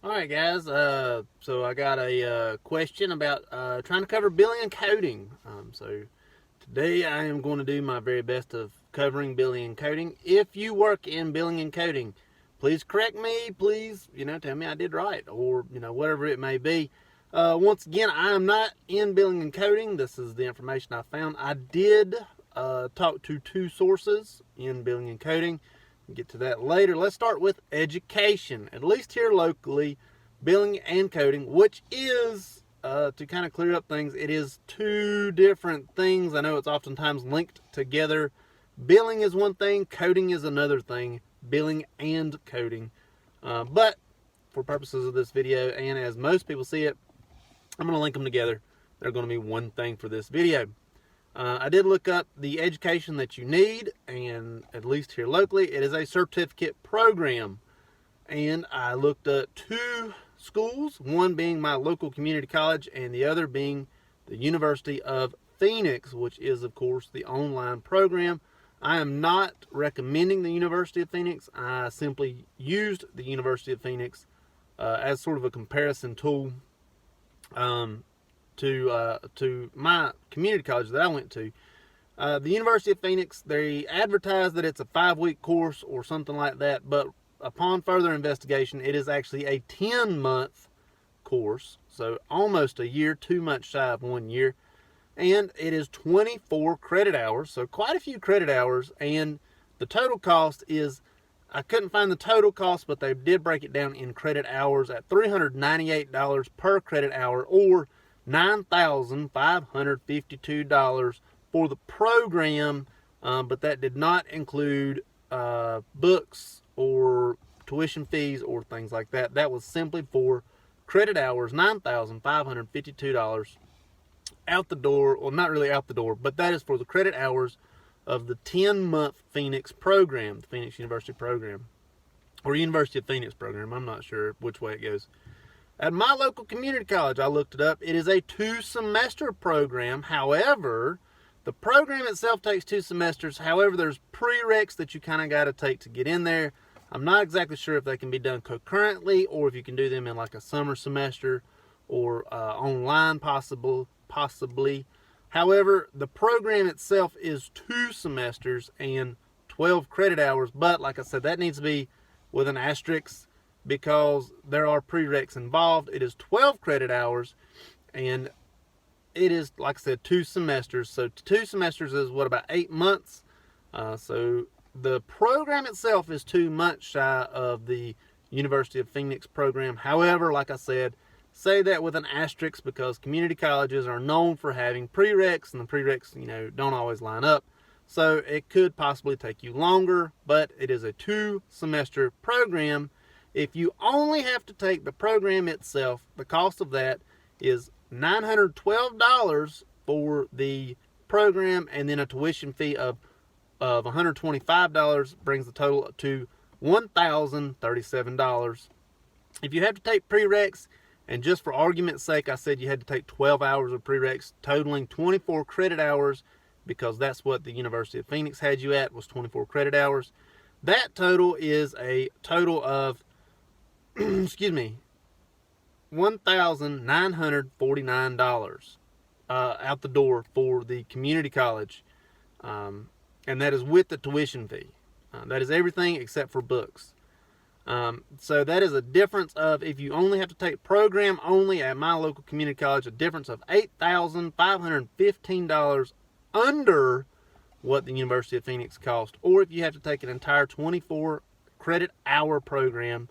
Alright guys, so I got a question about trying to cover billing and coding. So today I am going to do my very best of covering billing and coding. If you work in billing and coding, please correct me, please, tell me I did right, or, whatever it may be. Once again, I am not in billing and coding. This is the information I found. I did talk to two sources in billing and coding. We'll get to that later. Let's start with education. At least here locally, billing and coding, which is, to kind of clear up things, it is two different things. I know it's oftentimes linked together. Billing is one thing, coding is another thing. Billing and coding. But for purposes of this video, and as most people see it, I'm going to link them together. They're going to be one thing for this video. I did look up the education that you need, and at least here locally, it is a certificate program. And I looked at two schools, one being my local community college, and the other being the University of Phoenix, which is, of course, the online program. I am not recommending the University of Phoenix. I simply used the University of Phoenix as sort of a comparison tool to my community college that I went to. The University of Phoenix, they advertise that it's a 5-week course or something like that, but upon further investigation, it is actually a 10-month course, so almost a year, 2 months shy of 1 year, and it is 24 credit hours, so quite a few credit hours, and the total cost is, I couldn't find the total cost, but they did break it down in credit hours at $398 per credit hour, or $9,552 for the program, but that did not include books or tuition fees or things like that. That was simply for credit hours, $9,552 out the door. Well, not really out the door, but that is for the credit hours of the 10-month Phoenix program, the Phoenix University program, or University of Phoenix program. I'm not sure which way it goes. At my local community college, I looked it up. It is a 2-semester program. However, the program itself takes 2 semesters. However, there's prereqs that you kind of got to take to get in there. I'm not exactly sure if they can be done concurrently or if you can do them in like a summer semester or online possibly. However, the program itself is 2 semesters and 12 credit hours. But like I said, that needs to be with an asterisk because there are prereqs involved. It is 12 credit hours, and it is, like I said, 2 semesters. So 2 semesters is what, about 8 months? So the program itself is 2 months shy of the University of Phoenix program. However, like I said, say that with an asterisk because community colleges are known for having prereqs, and the prereqs, don't always line up. So it could possibly take you longer, but it is a 2-semester program. If you only have to take the program itself, the cost of that is $912 for the program, and then a tuition fee of $125 brings the total to $1,037. If you have to take prereqs, and just for argument's sake, I said you had to take 12 hours of prereqs, totaling 24 credit hours, because that's what the University of Phoenix had you at, was 24 credit hours. That total is a total of $1,949 out the door for the community college, and that is with the tuition fee. That is everything except for books. So that is a difference of, if you only have to take program only at my local community college, a difference of $8,515 under what the University of Phoenix cost. Or if you have to take an entire 24 credit hour program,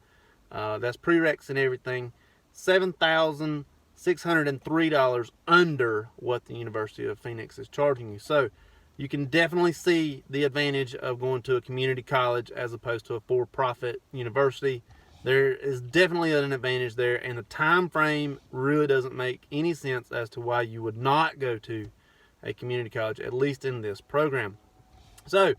that's prereqs and everything, $7,603 under what the University of Phoenix is charging you. So you can definitely see the advantage of going to a community college as opposed to a for-profit university. There is definitely an advantage there, and the time frame really doesn't make any sense as to why you would not go to a community college, at least in this program. So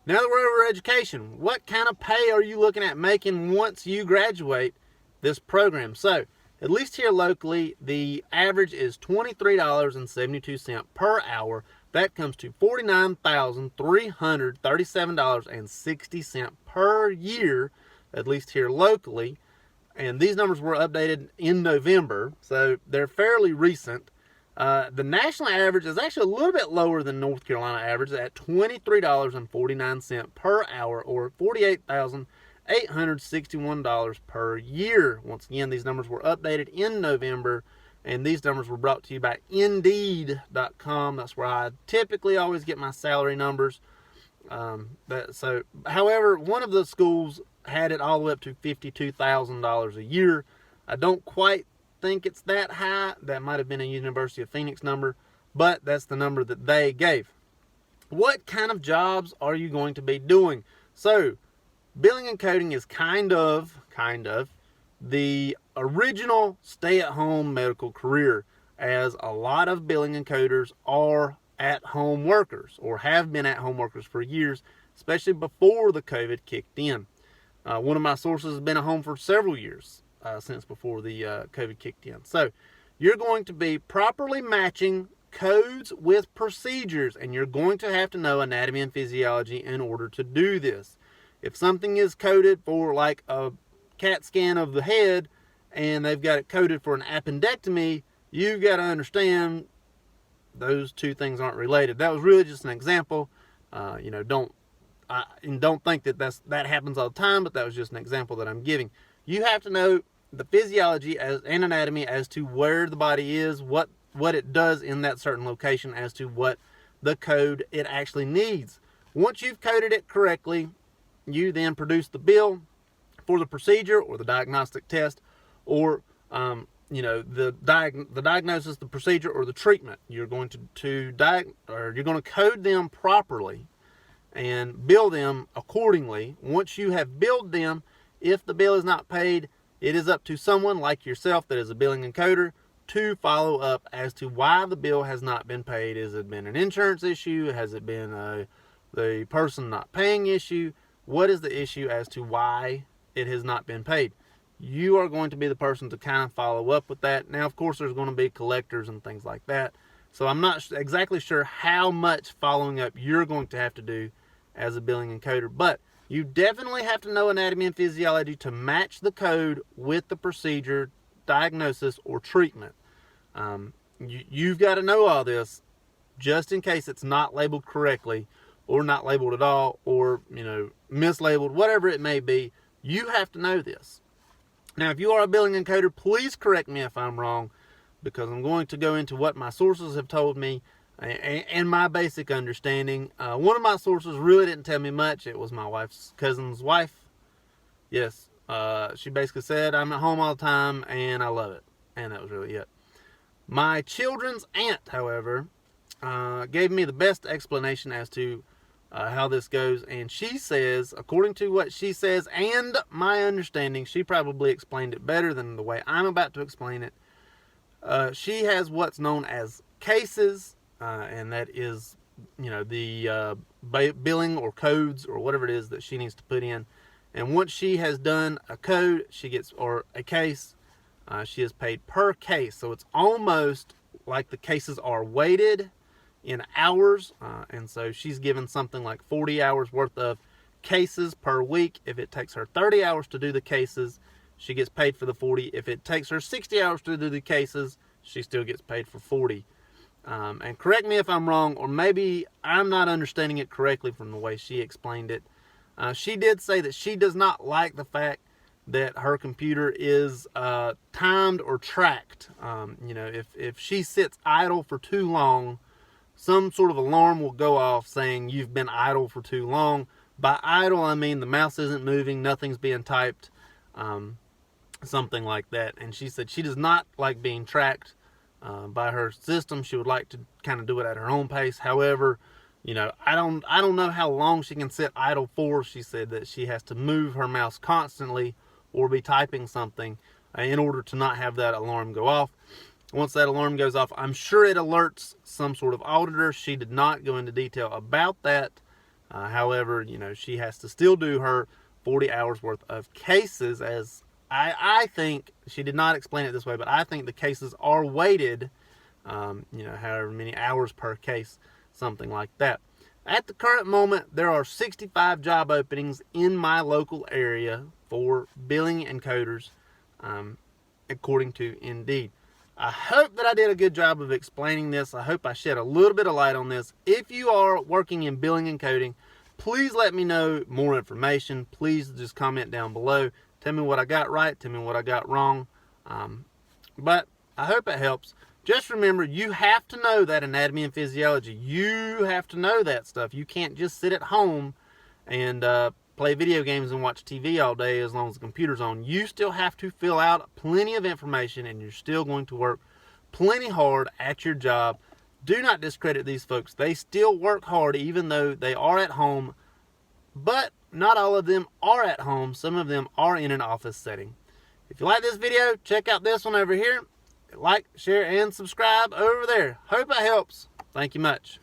now that we're over education, what kind of pay are you looking at making once you graduate this program? So at least here locally, the average is $23.72 per hour. That comes to $49,337.60 per year, at least here locally. and these numbers were updated in November, so they're fairly recent. The national average is actually a little bit lower than North Carolina average at $23.49 per hour, or $48,861 per year. Once again, these numbers were updated in November, and these numbers were brought to you by Indeed.com. That's where I typically always get my salary numbers. However, one of the schools had it all the way up to $52,000 a year. I don't quite think it's that high. That might have been a University of Phoenix number, but that's the number that they gave. What kind of jobs are you going to be doing? So, billing and coding is kind of the original stay-at-home medical career, as a lot of billing and coders are at-home workers or have been at-home workers for years, especially before the COVID kicked in. One of my sources has been at home for several years since before the COVID kicked in. So you're going to be properly matching codes with procedures, and you're going to have to know anatomy and physiology in order to do this. If something is coded for like a CAT scan of the head and they've got it coded for an appendectomy, you've got to understand those two things aren't related. That was really just an example. Don't think that happens all the time, but that was just an example that I'm giving. You have to know the physiology and anatomy as to where the body is, what it does in that certain location, as to what the code it actually needs. Once you've coded it correctly, you then produce the bill for the procedure or the diagnostic test, or the diagnosis, the procedure, or the treatment. You're going to code them properly and bill them accordingly. Once you have billed them, if the bill is not paid, it is up to someone like yourself that is a billing encoder to follow up as to why the bill has not been paid. Has it been an insurance issue? Has it been the person not paying issue? What is the issue as to why it has not been paid? You are going to be the person to kind of follow up with that. Now, of course, there's going to be collectors and things like that. So I'm not exactly sure how much following up you're going to have to do as a billing encoder, but you definitely have to know anatomy and physiology to match the code with the procedure, diagnosis, or treatment. You've got to know all this just in case it's not labeled correctly, or not labeled at all, or mislabeled, whatever it may be. You have to know this. Now, if you are a billing encoder, please correct me if I'm wrong, because I'm going to go into what my sources have told me and my basic understanding. One of my sources really didn't tell me much. It was my wife's cousin's wife. Yes, she basically said, I'm at home all the time and I love it. And that was really it. My children's aunt, however, gave me the best explanation as to how this goes, and she says, according to what she says and my understanding, she probably explained it better than the way I'm about to explain it. She has what's known as cases, and that is, the billing or codes or whatever it is that she needs to put in. And once she has done a code, or a case, she is paid per case. So it's almost like the cases are weighted in hours, and so she's given something like 40 hours worth of cases per week. If it takes her 30 hours to do the cases, she gets paid for the 40. If it takes her 60 hours to do the cases, she still gets paid for 40. And correct me if I'm wrong, or maybe I'm not understanding it correctly from the way she explained it. She did say that she does not like the fact that her computer is timed or tracked. If she sits idle for too long, some sort of alarm will go off saying you've been idle for too long. By idle, I mean the mouse isn't moving, nothing's being typed, something like that. And she said she does not like being tracked by her system. She would like to kind of do it at her own pace. However, I don't know how long she can sit idle for. She said that she has to move her mouse constantly or be typing something in order to not have that alarm go off. Once that alarm goes off, I'm sure it alerts some sort of auditor. She did not go into detail about that. However, she has to still do her 40 hours worth of cases, as I think, she did not explain it this way, but I think the cases are weighted, however many hours per case, something like that. At the current moment, there are 65 job openings in my local area for billing encoders. according to Indeed. I hope that I did a good job of explaining this. I hope I shed a little bit of light on this. If you are working in billing and coding, please let me know more information. Please just comment down below. Tell me what I got right. Tell me what I got wrong. But I hope it helps. Just remember, you have to know that anatomy and physiology. You have to know that stuff. You can't just sit at home and play video games and watch TV all day as long as the computer's on. You still have to fill out plenty of information, and you're still going to work plenty hard at your job. Do not discredit these folks. They still work hard even though they are at home, but not all of them are at home. Some of them are in an office setting. If you like this video, check out this one over here. Like, share, and subscribe over there. Hope it helps. Thank you much.